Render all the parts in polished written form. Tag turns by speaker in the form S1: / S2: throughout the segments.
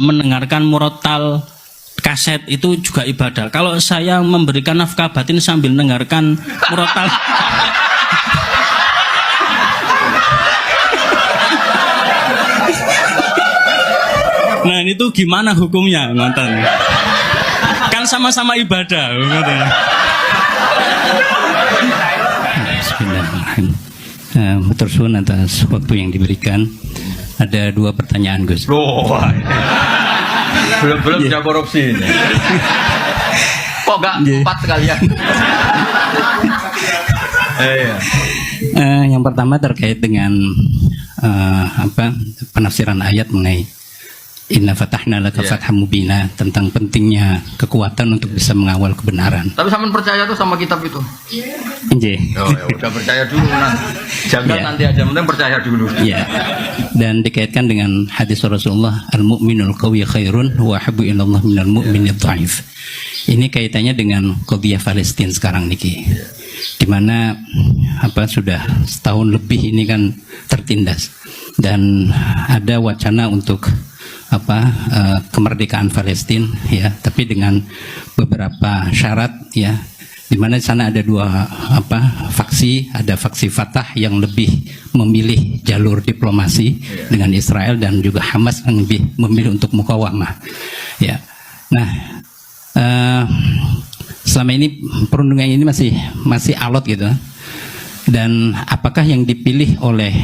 S1: mendengarkan murotal kaset itu juga ibadah. Kalau saya memberikan nafkah batin sambil mendengarkan murotal nah itu gimana hukumnya nonton? Kan sama-sama ibadah.
S2: Bismillahirrahmanirrahim. Matur suwun atas waktu yang diberikan. Ada 2 pertanyaan, Gus.
S3: Belum bisa korupsi. Kok enggak 4 sekalian?
S2: Yang pertama terkait dengan penafsiran ayat mengenai Inna fatahna laka fatham mubina, tentang pentingnya kekuatan untuk bisa mengawal kebenaran.
S3: Tapi sampean percaya tuh sama kitab itu?
S2: Nggih.
S3: Oh, ya udah percaya dulu jangan nanti aja, penting percaya dulu.
S2: Iya. Dan dikaitkan dengan hadis Rasulullah, al-mu'minul qawiyyu khairun wa habbu ilallah minal mu'minid dhaif. Ini kaitannya dengan qadhiyah Palestina sekarang niki. Di mana sudah setahun lebih ini kan tertindas dan ada wacana untuk kemerdekaan Palestina, ya, tapi dengan beberapa syarat, ya, di mana di sana ada 2 faksi, ada faksi Fatah yang lebih memilih jalur diplomasi dengan Israel dan juga Hamas yang lebih memilih untuk mukawamah, ya. Nah, selama ini perundungan ini masih alot gitu, dan apakah yang dipilih oleh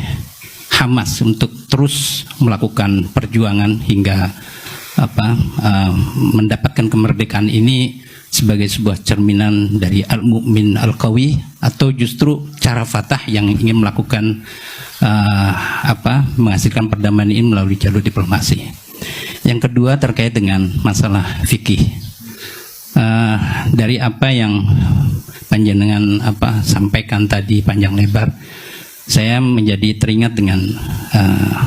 S2: Hamas untuk terus melakukan perjuangan hingga mendapatkan kemerdekaan ini sebagai sebuah cerminan dari al-mu'min al-qawi, atau justru cara Fatah yang ingin melakukan menghasilkan perdamaian ini melalui jalur diplomasi. Yang kedua terkait dengan masalah fikih. Dari apa yang panjenengan sampaikan tadi panjang lebar, saya menjadi teringat dengan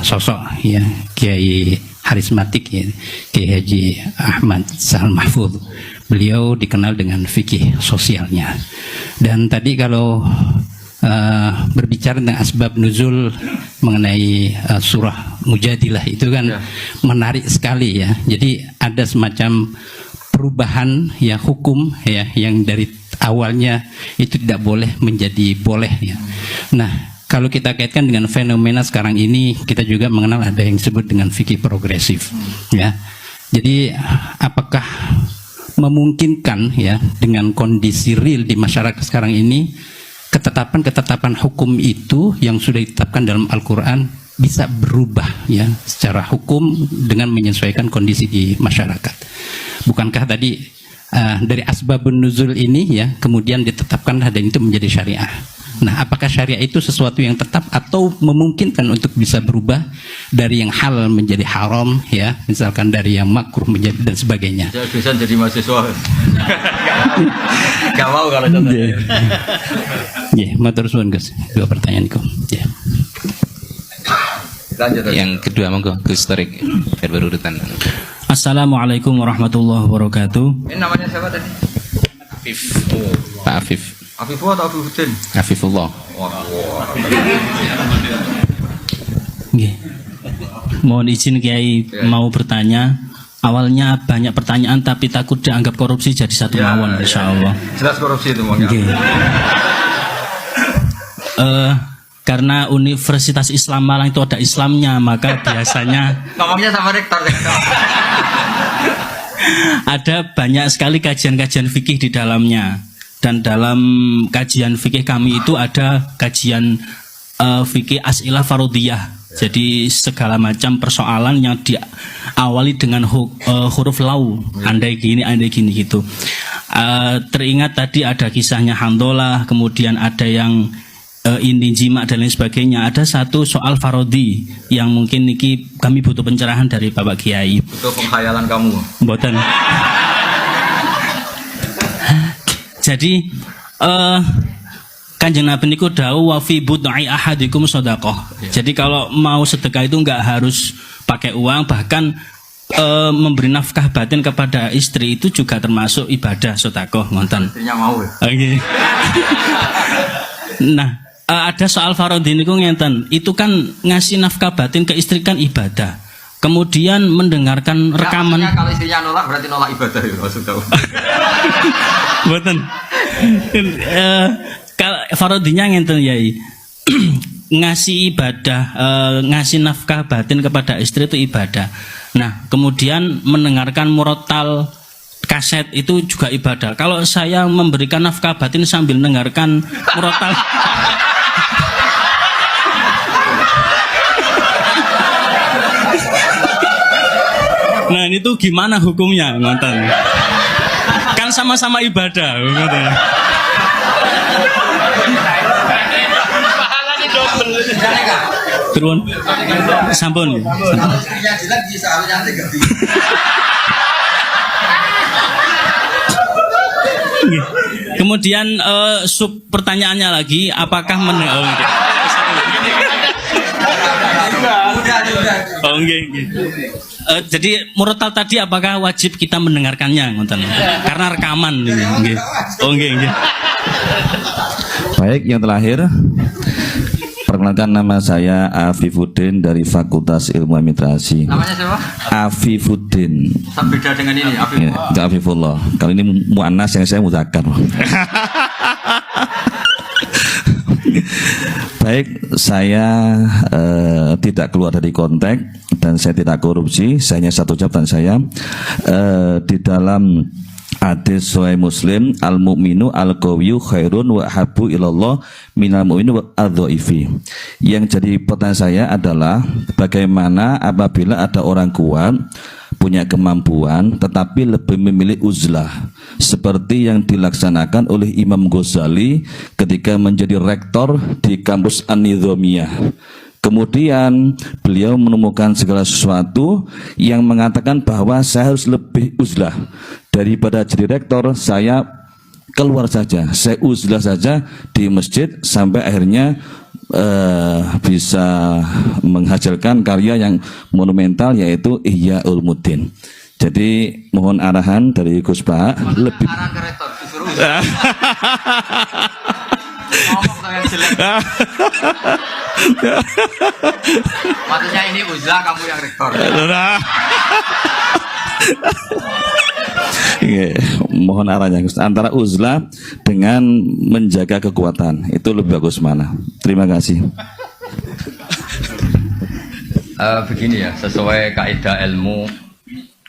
S2: sosok, ya, Kiai Harismatik, ya, Kiai Haji Ahmad Sahal Mahfud. Beliau dikenal dengan fikih sosialnya. Dan tadi kalau berbicara tentang asbab nuzul mengenai surah Mujadilah itu kan menarik sekali, ya. Jadi ada semacam perubahan, ya, hukum, ya, yang dari awalnya itu tidak boleh menjadi boleh, ya. Nah, kalau kita kaitkan dengan fenomena sekarang ini, kita juga mengenal ada yang disebut dengan fikih progresif, ya. Jadi apakah memungkinkan, ya, dengan kondisi real di masyarakat sekarang ini, ketetapan-ketetapan hukum itu yang sudah ditetapkan dalam Al-Quran bisa berubah, ya, secara hukum dengan menyesuaikan kondisi di masyarakat? Bukankah tadi dari asbabun nuzul ini, ya, kemudian ditetapkan dan itu menjadi syariah? Nah, apakah syariah itu sesuatu yang tetap atau memungkinkan untuk bisa berubah dari yang halal menjadi haram, ya, misalkan dari yang makruh menjadi dan sebagainya?
S3: Saya bisa jadi mahasiswa. Gak mau kalau contohnya.
S2: Ya, matur suwun, Gus. 2 pertanyaan kok. Ya.
S3: Lanjut.
S4: Yang kedua monggo Gus Tarik biar berurutan.
S1: Assalamualaikum warahmatullahi wabarakatuh.
S3: Ini namanya siapa tadi?
S4: Afif. Pak Afif.
S3: Afifullah atau Afifuddin?
S4: Afifullah.
S1: Mohon izin Kiai mau bertanya. Awalnya banyak pertanyaan tapi takut dianggap korupsi jadi satu mawon, insya Allah.
S3: Jelas korupsi itu maunya.
S1: Karena Universitas Islam Malang itu ada Islamnya, maka biasanya
S3: ngomongnya sama rektor.
S1: Ada banyak sekali kajian-kajian fikih di dalamnya. Dan dalam kajian fikih kami itu ada kajian fikih as'ilah farudiyah. Jadi segala macam persoalan yang diawali dengan huruf lau, andai gini gitu. Teringat tadi ada kisahnya Handolah, kemudian ada yang ini jima dan lain sebagainya. Ada satu soal farodi yang mungkin niki kami butuh pencerahan dari Bapak Kiai.
S3: Butuh pengkhayalan kamu.
S1: Mboten. Jadi Kanjeng Nabi niku dawuh wa fi bud'i ahadikum shadaqah. Jadi kalau mau sedekah itu enggak harus pakai uang, bahkan memberi nafkah batin kepada istri itu juga termasuk ibadah sedekah, ngoten.
S3: Istrinya mau ya.
S1: Okay. Nah, ada soal farodhi niku ngenten. Itu kan ngasih nafkah batin ke istri kan ibadah. kemudian mendengarkan rekaman.
S3: Ya, kalau istrinya nolak berarti nolak ibadah ya maksudnya.
S1: Mboten. Kalau farodinya ngenten Yai. Ngasih ibadah, ngasih nafkah batin kepada istri itu ibadah. Nah, kemudian mendengarkan murotal kaset itu juga ibadah. Kalau saya memberikan nafkah batin sambil mendengarkan murotal nah ini tuh gimana hukumnya, nonton? Kan sama-sama ibadah, nonton. Turun, sampun. Kemudian sub pertanyaannya lagi, apakah Oh, enggak. Jadi murotal tadi apakah wajib kita mendengarkannya, ngonten? Karena rekaman ini. Nggih. Oh, enggak.
S5: Baik, yang terakhir, perkenalkan nama saya Afifuddin dari Fakultas Ilmu Administrasi.
S3: Namanya siapa?
S5: Afifuddin.
S3: Beda dengan ini, Afifullah.
S5: Ya, Afifullah. Kalau ini muannas, yang saya mudzakkar. Baik, saya tidak keluar dari konteks dan saya tidak korupsi. Saya hanya satu ucapan saya di dalam hadis Sahih Muslim, al mukminu al qawiyyu khairun wa habbu ilallah minal mu'minu adh-dhaifi. Yang jadi pertanyaan saya adalah bagaimana apabila ada orang kuat punya kemampuan tetapi lebih memilih uzlah seperti yang dilaksanakan oleh Imam Ghazali ketika menjadi rektor di kampus An-Nizamiyah. Kemudian beliau menemukan segala sesuatu yang mengatakan bahwa saya harus lebih uzlah daripada jadi rektor. Saya keluar saja, saya uzlah saja di masjid sampai akhirnya bisa menghasilkan karya yang monumental yaitu Ihya Ulumuddin. Jadi mohon arahan dari Gus Pak lebih
S3: Arahan ke rektor disuruh ngomong saya jelek. Maksudnya ini uzlah, kamu yang rektor.
S5: Mohon arahnya antara uzlah dengan menjaga kekuatan itu lebih bagus mana? Terima kasih.
S3: Begini ya, sesuai kaidah ilmu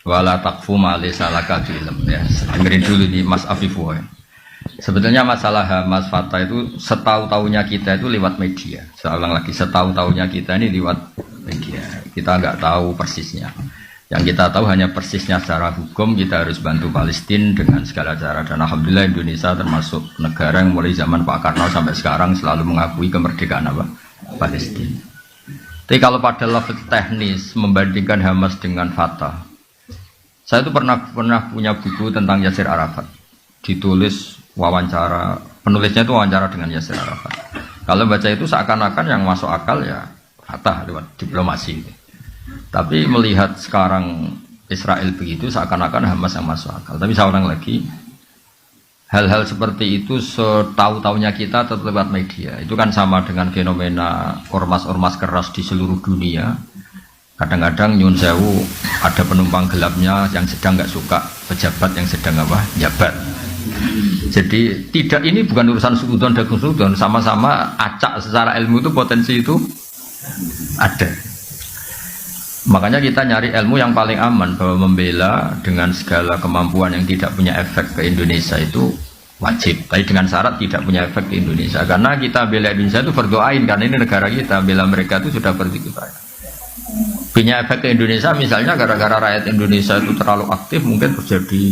S3: wala taqfu ma laysa laka ilm ya. Dengerin dulu nih Mas Afifullah. Sebetulnya masalah Hamas Fatah itu setahu-tahunya kita itu lewat media. Saya ulang lagi, setahu-tahunya kita ini lewat media. Kita nggak tahu persisnya. Yang kita tahu hanya persisnya secara hukum kita harus bantu Palestina dengan segala cara. Dan alhamdulillah Indonesia termasuk negara yang mulai zaman Pak Karno sampai sekarang selalu mengakui kemerdekaan apa? Palestina. Tapi kalau pada level teknis membandingkan Hamas dengan Fatah, saya itu pernah punya buku tentang Yasir Arafat. Ditulis wawancara, penulisnya itu wawancara dengan Yasir Arafat. Kalau baca itu seakan-akan yang masuk akal ya Fatah lewat diplomasi. Tapi melihat sekarang Israel begitu seakan-akan Hamas yang masuk akal. Tapi saya ulang lagi, hal-hal seperti itu setahu-tahunya kita tetap lewat media. Itu kan sama dengan fenomena ormas-ormas keras di seluruh dunia. Kadang-kadang nyun sewu ada penumpang gelapnya yang sedang nggak suka pejabat yang sedang apa jabat. Jadi tidak, ini bukan urusan sudon dan sudon, sama-sama acak secara ilmu itu potensi itu ada. Makanya kita nyari ilmu yang paling aman, bahwa membela dengan segala kemampuan yang tidak punya efek ke Indonesia itu wajib, tapi dengan syarat tidak punya efek ke Indonesia. Karena kita bela Indonesia itu berdoain, karena ini negara kita, bela mereka itu sudah berdikifat. Punya efek ke Indonesia misalnya gara-gara rakyat Indonesia itu terlalu aktif, mungkin terjadi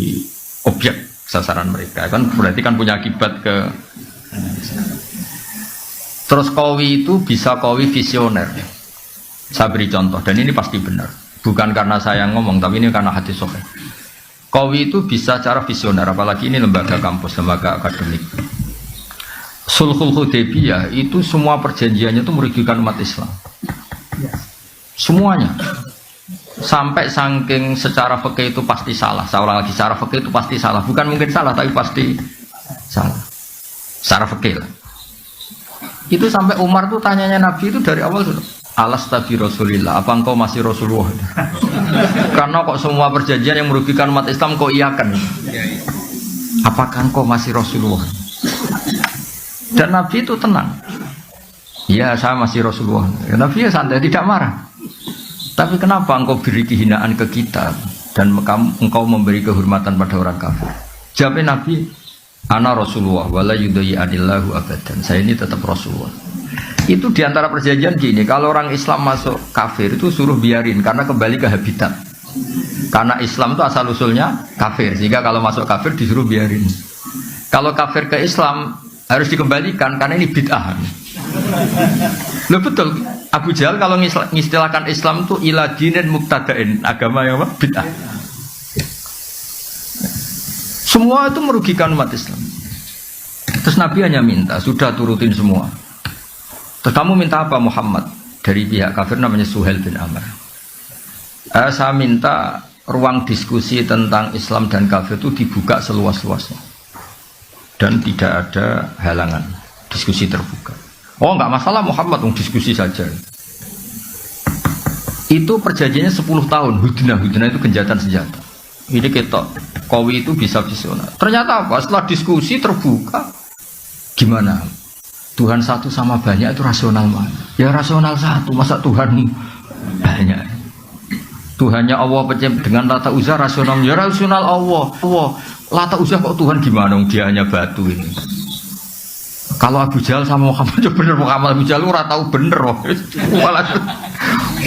S3: objek sasaran mereka, kan berarti kan punya akibat ke Indonesia. Terus Qawi itu bisa Qawi visioner. Saya beri contoh, dan ini pasti benar. Bukan karena saya ngomong, tapi ini karena hadis sahih. Qawi itu bisa cara visioner, apalagi ini lembaga kampus, lembaga akademik. Sulhul Hudaybiyah itu semua perjanjiannya itu merugikan umat Islam. Semuanya. Sampai saking secara fikih itu pasti salah. Saya ulang lagi, secara fikih itu pasti salah. Bukan mungkin salah, tapi pasti salah. Secara fikih lah. Itu sampai Umar tuh tanyanya Nabi itu dari awal sudah. alasta bi Rasulillah, apa engkau masih Rasulullah? Karena kok semua perjanjian yang merugikan umat Islam kau iakan. Apakah engkau masih Rasulullah? Dan Nabi itu tenang. Ya, saya masih Rasulullah. Ya, Nabi ya santai, tidak marah. Tapi kenapa engkau beri kehinaan ke kita dan engkau memberi kehormatan pada orang kafir? Jawabnya Nabi, ana Rasulullah wala yudai adillahu abadan. Saya ini tetap Rasulullah. Itu diantara perjanjian gini, kalau orang Islam masuk kafir itu suruh biarin karena kembali ke habitat. Karena Islam itu asal usulnya kafir, sehingga kalau masuk kafir disuruh biarin. Kalau kafir ke Islam harus dikembalikan karena ini bid'ah. Loh betul, Abu Jahal kalau ngistilahkan Islam itu ila dinin muktadain, agama yang apa? Bid'ah. Semua itu merugikan umat Islam. Terus Nabi hanya minta, sudah turutin semua. Terus kamu minta apa Muhammad? Dari pihak kafir namanya Suhail bin Amr. Saya minta ruang diskusi tentang Islam dan kafir itu dibuka seluas-luasnya. Dan tidak ada halangan, diskusi terbuka. Oh enggak masalah Muhammad, diskusi saja. Itu perjanjiannya 10 tahun, Hudnah itu genjatan senjata. Ini ketok, Qawi itu bisa visioner. Ternyata apa? Setelah diskusi terbuka, gimana? Tuhan satu sama banyak itu rasional mana? Ya rasional satu, masa Tuhan banyak? Tuhannya Allah dengan Lata Uzza rasional, ya rasional Allah. Lata Uzza kok Tuhan gimana? Dia hanya batu ini. Kalau Abu Jahal sama Muhammad ya bener, Muhammad Abu Jahal ora tahu bener.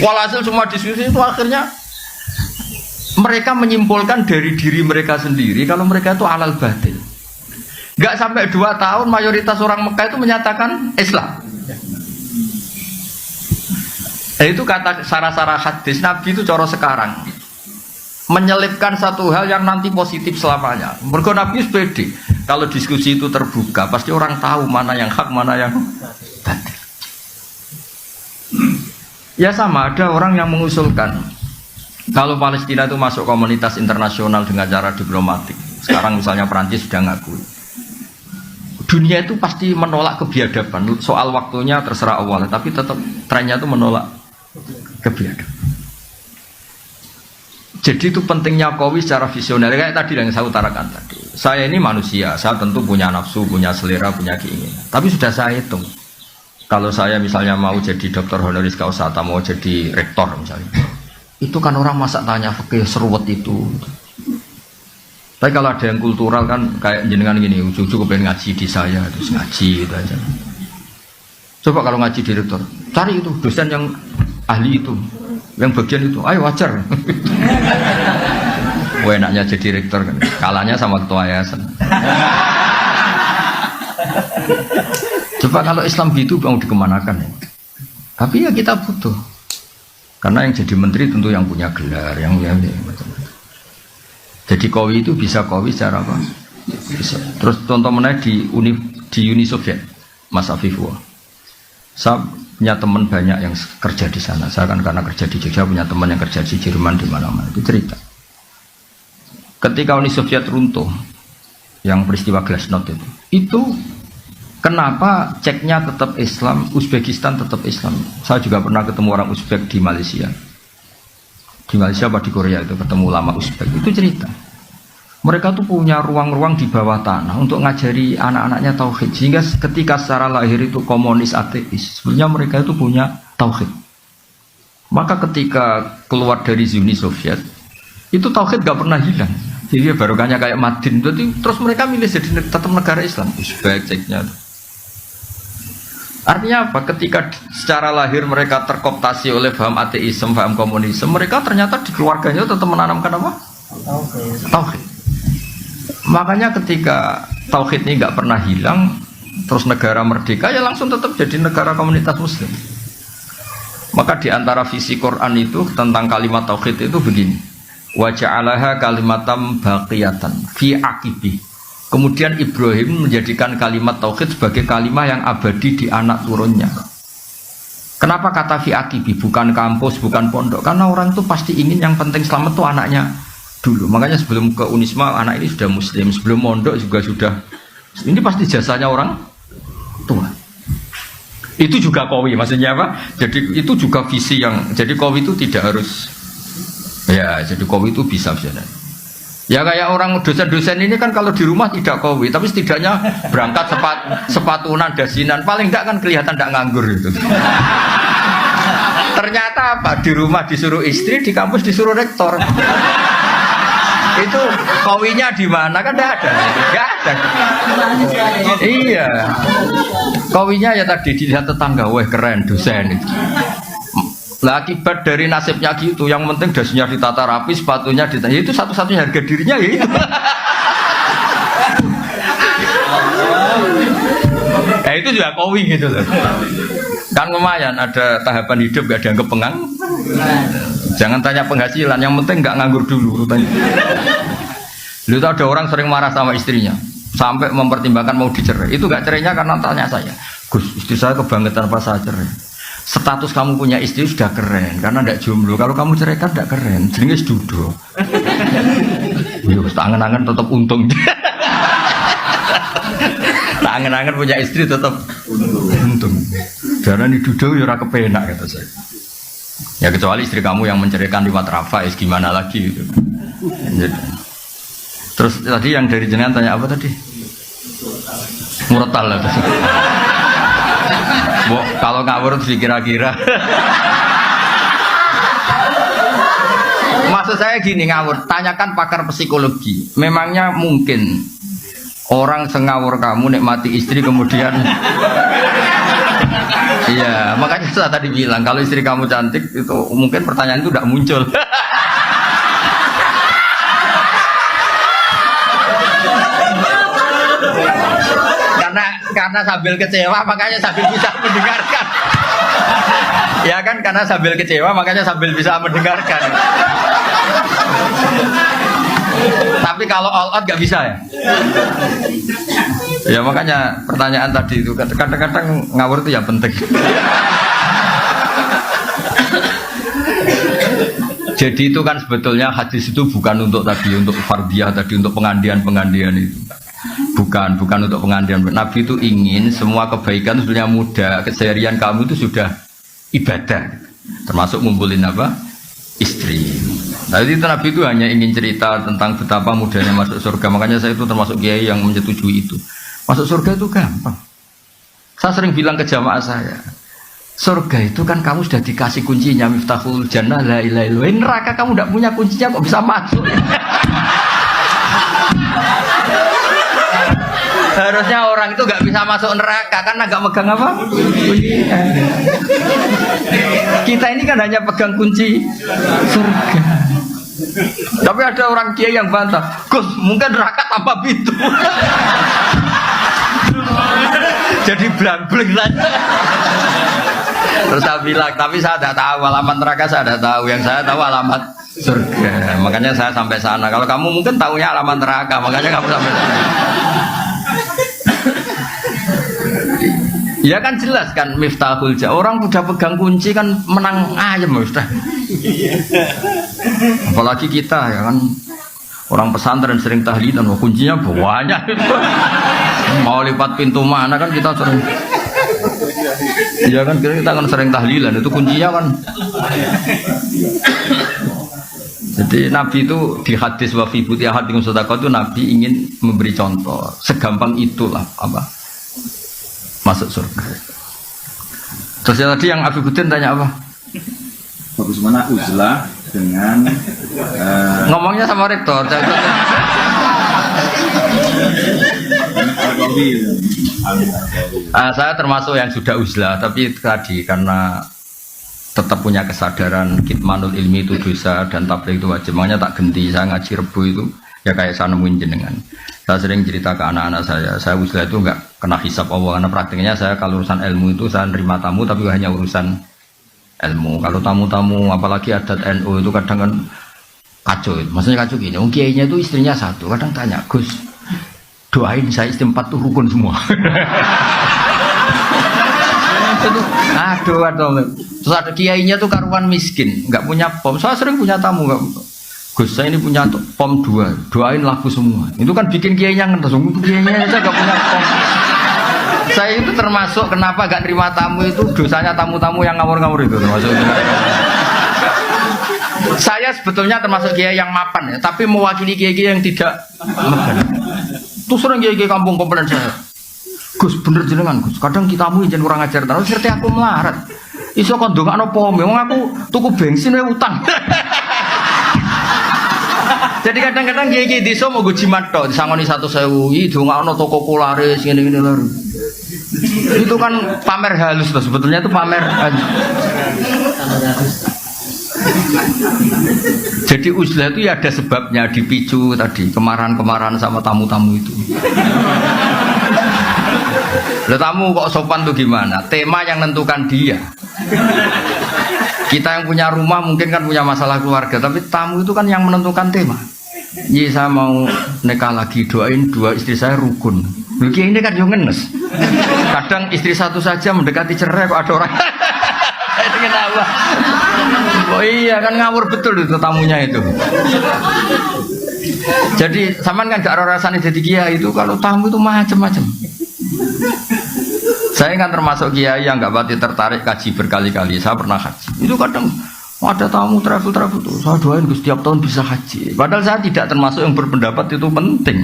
S3: Walhasil semua diskusi itu akhirnya mereka menyimpulkan dari diri mereka sendiri kalau mereka itu alal batil. Gak sampai 2 tahun mayoritas orang Mekah itu menyatakan Islam. Itu kata sarah-sarah hadis Nabi itu coro sekarang menyelipkan satu hal yang nanti positif selamanya. Mergo Nabi pede kalau diskusi itu terbuka pasti orang tahu mana yang hak mana yang batil. Ya sama, ada orang yang mengusulkan kalau Palestina itu masuk komunitas internasional dengan cara diplomatik. Sekarang misalnya Perancis sudah ngakui. Dunia itu pasti menolak kebiadaban. Soal waktunya terserah Allah, tapi tetap trennya itu menolak kebiadaban. Jadi itu pentingnya Qawi secara visioner. Kayak tadi yang saya utarakan tadi. Saya ini manusia, saya tentu punya nafsu, punya selera, punya keinginan. Tapi sudah saya hitung. Kalau saya misalnya mau jadi dokter honoris causa atau mau jadi rektor misalnya, itu kan orang masa tanya fikih seruwet itu. Tapi kalau ada yang kultural kan kayak jenengan gini, ujung-ujung pengen ngaji di saya, terus ngaji gitu aja. Coba kalau ngaji direktur, cari itu dosen yang ahli itu, yang bagian itu, ayo wajar. Wah enaknya jadi rektor kan, kalahnya sama ketua yayasan. Coba kalau Islam gitu mau dikemanakan ya? Tapi ya kita butuh, karena yang jadi menteri tentu yang punya gelar, yang macam-macam. Jadi Qawi itu bisa Qawi secara apa? Bisa. Terus contoh menaik di Uni Soviet, Mas Afifullah. Saya punya teman banyak yang kerja di sana. Saya kan karena kerja di Jogja punya teman yang kerja di Jerman di mana-mana. Itu cerita. Ketika Uni Soviet runtuh, yang peristiwa Glasnost itu kenapa ceknya tetap Islam, Uzbekistan tetap Islam. Saya juga pernah ketemu orang Uzbek di Malaysia. Di Malaysia apa di Korea itu ketemu ulama Uzbek, itu cerita mereka tuh punya ruang-ruang di bawah tanah untuk ngajari anak-anaknya tauhid, sehingga ketika secara lahir itu komunis ateis, sebenarnya mereka itu punya tauhid. Maka ketika keluar dari Uni Soviet itu tauhid gak pernah hilang, jadi barokahnya kayak Madin. Jadi terus mereka milih jadi tetap negara Islam, Uzbek ceknya. Artinya apa? Ketika secara lahir mereka terkooptasi oleh paham ateisme, paham komunisme, mereka ternyata di keluarganya tetap menanamkan apa? Tauhid. Makanya ketika tauhid ini nggak pernah hilang, terus negara merdeka ya langsung tetap jadi negara komunitas Muslim. Maka di antara visi Quran itu tentang kalimat tauhid itu begini: wa ja'alaha kalimatam baqiyatan fi aqibi. Kemudian Ibrahim menjadikan kalimat tauhid sebagai kalimat yang abadi di anak turunnya. Kenapa kata fi aqibi, bukan kampus, bukan pondok? Karena orang itu pasti ingin yang penting selamat tuh anaknya dulu. Makanya sebelum ke Unisma anak ini sudah Muslim, sebelum mondok juga sudah. Ini pasti jasanya orang tua. Itu juga qawi, maksudnya apa? Jadi itu juga visi yang, jadi qawi itu tidak harus, ya jadi qawi itu bisa. Ya kayak orang dosen-dosen ini kan kalau di rumah tidak qawi, tapi setidaknya berangkat sepatunan, dasinan, paling enggak kan kelihatan enggak nganggur gitu. Ternyata apa? Di rumah disuruh istri, di kampus disuruh rektor. Itu qawinya di mana kan enggak ada. Enggak ada. Iya. Qawinya ya tadi dilihat tetangga, wah keren dosen itu. Lah akibat dari nasibnya gitu, yang penting dasinya ditata rapi, sepatunya ditata, itu satu-satunya harga dirinya ya itu. Itu juga qawi gitu loh. Kan lumayan, ada tahapan hidup gak dianggap pengang. Jangan tanya penghasilan, yang penting gak nganggur dulu. Lu tahu ada orang sering marah sama istrinya, sampai mempertimbangkan mau dicerai. Itu gak cerainya karena tanya saya, Gus, istri saya kebangetan pas saya cerai. Status kamu punya istri sudah keren, karena tidak jomblo. Kalau kamu ceraikan tidak keren, jenis dudo. Angen-angen tetap untung. Angen-angen punya istri tetap untung. Karena ini dudo ya ora kepenak kata saya. Ya kecuali istri kamu yang menceraikan liwat rafa, gimana lagi gitu. Terus tadi yang dari jenengan tanya apa tadi? Murotal lah. Bu, kalau ngawur terus dikira-kira. Maksud saya gini, ngawur, tanyakan pakar psikologi. Memangnya mungkin orang sengawur kamu nikmati istri kemudian iya, makanya saya tadi bilang kalau istri kamu cantik itu mungkin pertanyaan itu tidak muncul. karena sambil kecewa makanya sambil bisa mendengarkan. Ya kan, karena sambil kecewa makanya sambil bisa mendengarkan. Tapi kalau all out gak bisa ya. Ya makanya pertanyaan tadi itu kadang-kadang ngawur itu ya penting. Jadi itu kan sebetulnya hadis itu bukan untuk tadi, untuk fardiyah tadi, untuk pengandian itu. Bukan untuk pengandian. Nabi itu ingin semua kebaikan sebenarnya mudah. Keseharian kamu itu sudah ibadah. Termasuk ngumpulin apa? Istri. Nah itu Nabi itu hanya ingin cerita tentang betapa mudahnya masuk surga. Makanya saya itu termasuk kiai yang menyetujui itu. Masuk surga itu gampang. Saya sering bilang ke jamaah saya, surga itu kan kamu sudah dikasih kuncinya, miftahul jannah la ilaha illallah. Neraka kamu tidak punya kuncinya kok bisa masuk. Harusnya orang itu nggak bisa masuk neraka karena nggak megang apa? Kita ini kan hanya pegang kunci surga. Tapi ada orang kiai yang bantah, Gus, mungkin neraka tanpa pintu. Jadi blang-blang saja. Terus saya bilang, tapi saya tidak tahu alamat neraka, saya tidak tahu. Yang saya tahu alamat surga. Makanya saya sampai sana. Kalau kamu mungkin tahunya alamat neraka, makanya kamu sampai sana. Ya kan jelas kan miftahul jannah. Orang udah pegang kunci kan menang ayam Ustaz. Apalagi kita ya kan orang pesantren sering tahlilan, kuncinya banyak. Mau lipat pintu mana kan kita sering. Ya kan kita kan sering tahlilan, itu kuncinya kan. Jadi Nabi itu di hadis wa fi buti ahadikum sadaqah itu Nabi ingin memberi contoh. Segampang itulah apa? Masuk surga. Terus yang tadi yang Abu Budin tanya apa?
S6: Bagaimana uzlah dengan
S3: ngomongnya sama rektor. Saya termasuk yang sudah uzlah, tapi tadi karena tetap punya kesadaran kitmanul ilmi itu dosa dan tabligh itu wajib. Makanya tak ganti, saya ngaji Rebu itu ya kayak saya nemuin jenengan. Saya sering cerita ke anak-anak saya uzlah itu enggak kena hisab Allah, karena praktiknya saya kalau urusan ilmu itu saya nerima tamu tapi hanya urusan ilmu. Kalau tamu-tamu apalagi adat NU itu kadang kan kacau. Maksudnya kacau gini, kiainya itu istrinya satu, kadang tanya, Gus, doain saya istri 4 tuh rukun semua. Aduh. Terus ada kiainya tuh karuan miskin, nggak punya pom. Saya sering punya tamu, nggak, Gus saya ini punya pom 2, doain laku semua. Itu kan bikin kiainya ngetes, kiainya aja nggak punya pom. Saya itu termasuk kenapa gak terima tamu itu dosanya tamu-tamu yang ngawur-ngawur itu termasuk. Saya sebetulnya termasuk kiai yang mapan ya, tapi mewakili kiai yang tidak mapan. Terus sering kiai kampung komplain saya. Gus bener jenengan Gus, kadang kita tamu jangan kurang ajar terus ngerti aku melarat. Iso kon ndongakno pom, wong aku tuku bensin wae utang. Jadi kadang-kadang kiai desa mau gue jimat tok, disangoni 1.000, itu nggak ono toko polaris gini-gini lari. Itu kan pamer halus loh, sebetulnya itu pamer. Jadi uzlah itu ya ada sebabnya, dipicu tadi kemarahan-kemarahan sama tamu-tamu itu. Lah tamu kok sopan tuh gimana? Tema yang nentukan dia. Kita yang punya rumah mungkin kan punya masalah keluarga, tapi tamu itu kan yang menentukan tema. Iya saya mau nikah lagi, doain dua istri saya rukun. Begini ini kan yang ngenes. Kadang istri satu saja mendekati cerai kok ada orang. Itu kenapa? Oh iya kan ngawur betul itu tamunya itu. Jadi saman kan gak rasanya jadi kiai itu kalau tamu itu macam-macam. Saya kan termasuk kiai yang gak pati tertarik kaji berkali-kali. Saya pernah haji. Itu kadang ada tamu travel tuh, saya doain setiap tahun bisa haji. Padahal saya tidak termasuk yang berpendapat itu penting.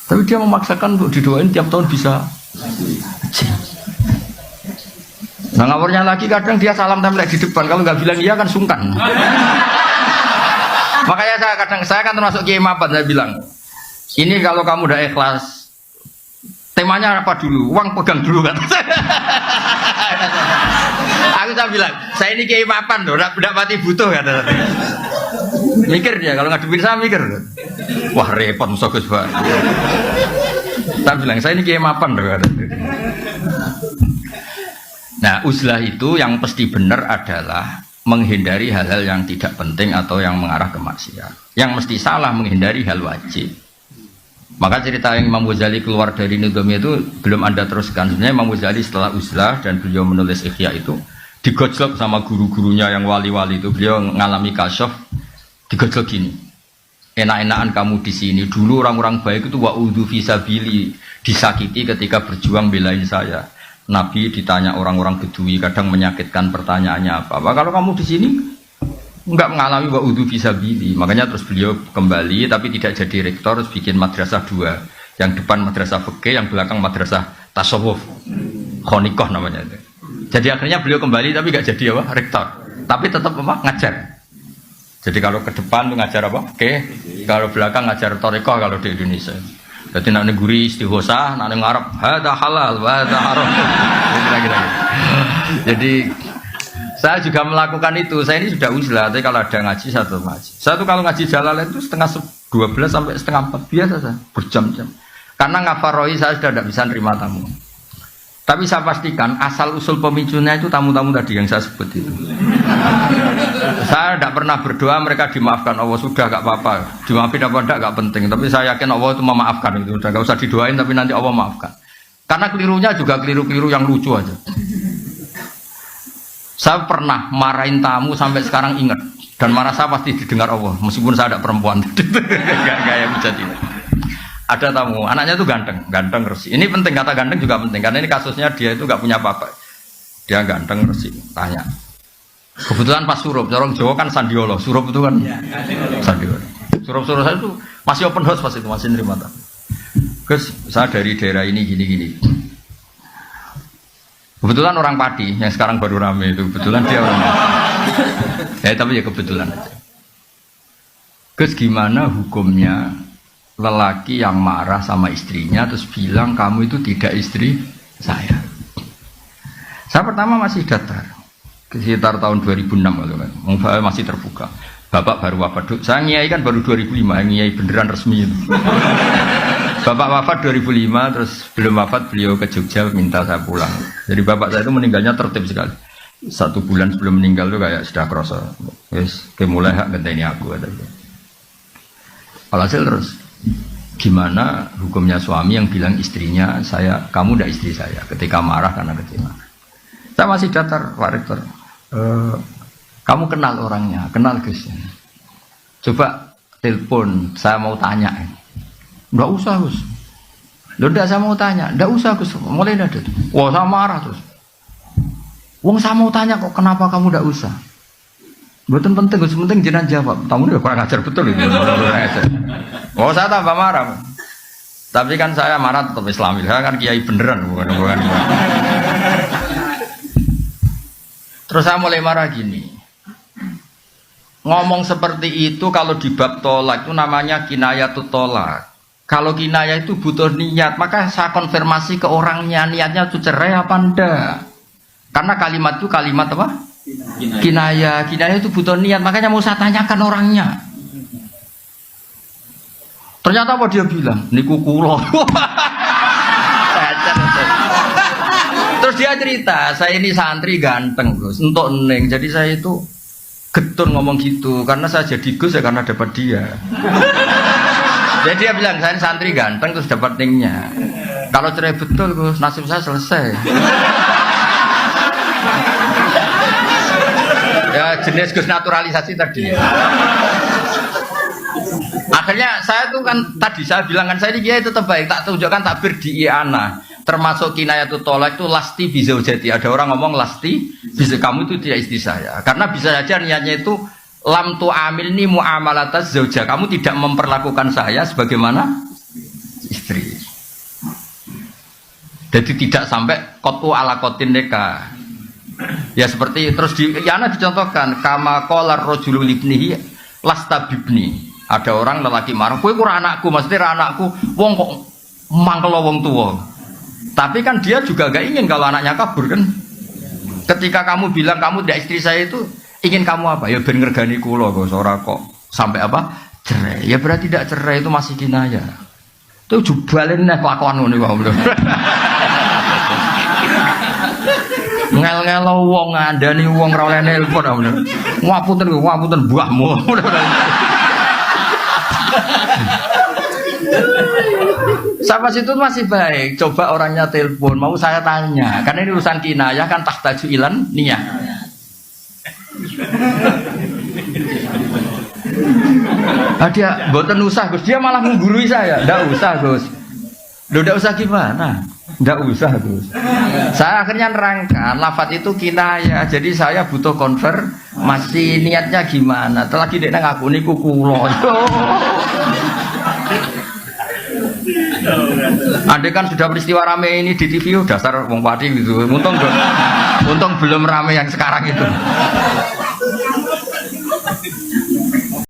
S3: Tapi dia memaksakan untuk didoain tiap tahun bisa haji. Nah ngawurnya lagi kadang dia salam tempel di depan, kalau nggak bilang iya kan sungkan. Makanya saya kan termasuk kiai mapan, saya bilang ini kalau kamu udah ikhlas, temanya apa dulu? Uang pegang dulu kan. Aku tak bilang, saya ini kiai mapan loh, tidak mati butuh kan. Mikir dia, kalau ngadepin saya mikir. Wah repot musuh Gus Pak. Tak bilang, saya ini kiai mapan loh. Nah uzlah itu yang pasti benar adalah menghindari hal-hal yang tidak penting atau yang mengarah ke maksiat. Yang mesti salah menghindari hal wajib. Maka cerita yang Imam Ghazali keluar dari Nizami itu belum Anda teruskan. Sebenarnya Imam Ghazali setelah uzlah dan beliau menulis Ihya itu digojlok sama guru-gurunya yang wali-wali itu. Beliau mengalami kasyaf, digojlok gini. Enak-enakan kamu di sini. Dulu orang-orang baik itu wa'udhu fisabili, disakiti ketika berjuang belain saya. Nabi ditanya orang-orang Bedui, kadang menyakitkan pertanyaannya apa. Kalau kamu di sini enggak mengalami wa'udhu fisabili, makanya terus beliau kembali tapi tidak jadi rektor, terus bikin madrasah 2. Yang depan madrasah fikih, yang belakang madrasah tasawuf. Khonikoh namanya itu. Jadi akhirnya beliau kembali tapi enggak jadi apa? Rektor. Tapi tetap apa? Ngajar. Jadi kalau ke depan tuh ngajar apa? Oke. Kalau belakang ngajar thariqah kalau di Indonesia. Jadi nak negeri istighosah, nak ngarep hada halal, hada haram. Kira-kira. Jadi saya juga melakukan itu. Saya ini sudah uzlah, tapi kalau ada ngaji satu ngaji. Saya tuh kalau ngaji Jalalain itu setengah 12 sampai setengah 4 biasa saya berjam-jam. Karena ngafaroi saya sudah tidak bisa nerima tamu. Tapi saya pastikan asal usul pemicunya itu tamu-tamu tadi yang saya sebut itu. Saya tidak pernah berdoa mereka dimaafkan Allah, sudah gak apa-apa. Dimaafin apa enggak gak penting. Tapi saya yakin Allah itu memaafkan itu. Udah gak usah didoain tapi nanti Allah maafkan. Karena kelirunya juga keliru-keliru yang lucu aja. Saya pernah marahin tamu sampai sekarang ingat. Dan marah saya pasti didengar Allah. Meskipun saya ada perempuan. Gak yang bisa tidak. Ada tamu, anaknya itu ganteng resi. Ini penting, kata ganteng juga penting. Karena ini kasusnya dia itu gak punya apa-apa. Dia ganteng resi, tanya. Kebetulan pas surup, orang Jawa kan sandiolo. Surup itu kan sandiolo. Surup-surup saya itu masih open house pas itu, masih nerima tamu. Gus, saya dari daerah ini gini-gini. Kebetulan orang Padi, yang sekarang baru rame itu. Kebetulan dia orang tapi ya kebetulan aja. Gus, gimana hukumnya lelaki yang marah sama istrinya terus bilang kamu itu tidak istri saya. Saya pertama masih datar sekitar tahun 2006 gitu kan, masih terbuka. Bapak baru wafat, saya ngiyai kan baru 2005, ngiyai beneran resmi itu. Bapak wafat 2005, terus belum wafat beliau ke Jogja minta saya pulang. Jadi bapak saya itu meninggalnya tertib sekali. 1 bulan sebelum meninggal tuh kayak sudah kerasa, wes mulai hak ngenteni aku katanya. Alhasil terus gimana hukumnya suami yang bilang istrinya kamu tidak istri saya ketika marah karena kecewa. Saya masih datar Pak Rektor. Kamu kenal orangnya, kenal Gus. Coba telepon, saya mau tanya. Enggak usah Gus. Loh ndak saya mau tanya, ndak usah Gus, mulai ndak. Wah saya marah terus. Wong saya mau tanya kok kenapa kamu ndak usah? Mboten penting, Gus, penting jenengan jawab. Tamu udah kurang ajar betul itu. Oh saya tambah marah. Tapi kan saya marah tetap Islami, saya kan kiai beneran bukan. Terus saya mulai marah gini. Ngomong seperti itu kalau di bab tolak itu namanya kinayatut tolak. Kalau kinayah itu butuh niat, maka saya konfirmasi ke orangnya, niatnya itu cerai apa enggak? Karena kalimat itu kalimat apa? Kinayah. Kinayah itu butuh niat, makanya mau saya tanyakan orangnya. Ternyata apa dia bilang? Niku kulo. Terus dia cerita, saya ini santri ganteng Gus, untuk neng. Jadi saya itu getun ngomong gitu, karena saya jadi Gus ya karena dapat dia. Jadi dia bilang saya santri ganteng terus dapat nengnya. Kalau cerai betul Gus, nasib saya selesai. Ya jenis Gus naturalisasi tadi. Akhirnya saya tuh kan tadi saya bilang kan saya ini kiai tetap baik, tak tunjukkan takbir di I'ana. Termasuk kinayatut tolak itu lasti bizaujati. Ada orang ngomong lasti bisa kamu itu tidak istri saya. Karena bisa saja niatnya itu lam tu amilni muamalataz zauja. Kamu tidak memperlakukan saya sebagaimana istri. Jadi tidak sampai kotu ala kotin neka. Ya seperti terus di I'ana dicontohkan kama qala rajulu libnihi lasta bibni. Ada orang lelaki marah, kowe kurang anakku, maksudnya anakku, wong kok mangkel wong tua. Tapi kan dia juga gak ingin kalau anaknya kabur kan. Ketika kamu bilang kamu tidak istri saya itu ingin kamu apa? Ya ben ngergani kula kok ora kok sampai apa? Cerai. Ya berarti tidak cerai itu masih kinayah. Itu jubalin nek kelakuan ngono wae. Ngel-ngel wong ngandani wong ora oleh nelpon bener. Ngapunten mbahmu. Sampai situ masih baik. Coba orangnya telepon, mau saya tanya. Karena ini urusan kinayah kan tahtaju ilan niyah. Dia boten usah Gus, dia malah menggurui saya. Ndak usah Gus. Ndak usah gimana? Ndak usah Gus. Saya akhirnya nerangkan lafaz itu kinayah. Jadi saya butuh konfirmasi niatnya gimana. Lagi nek ngaku niku kula. Andai kan sudah peristiwa rame ini di TV, dasar wong pati gitu. Untung belum rame yang sekarang itu.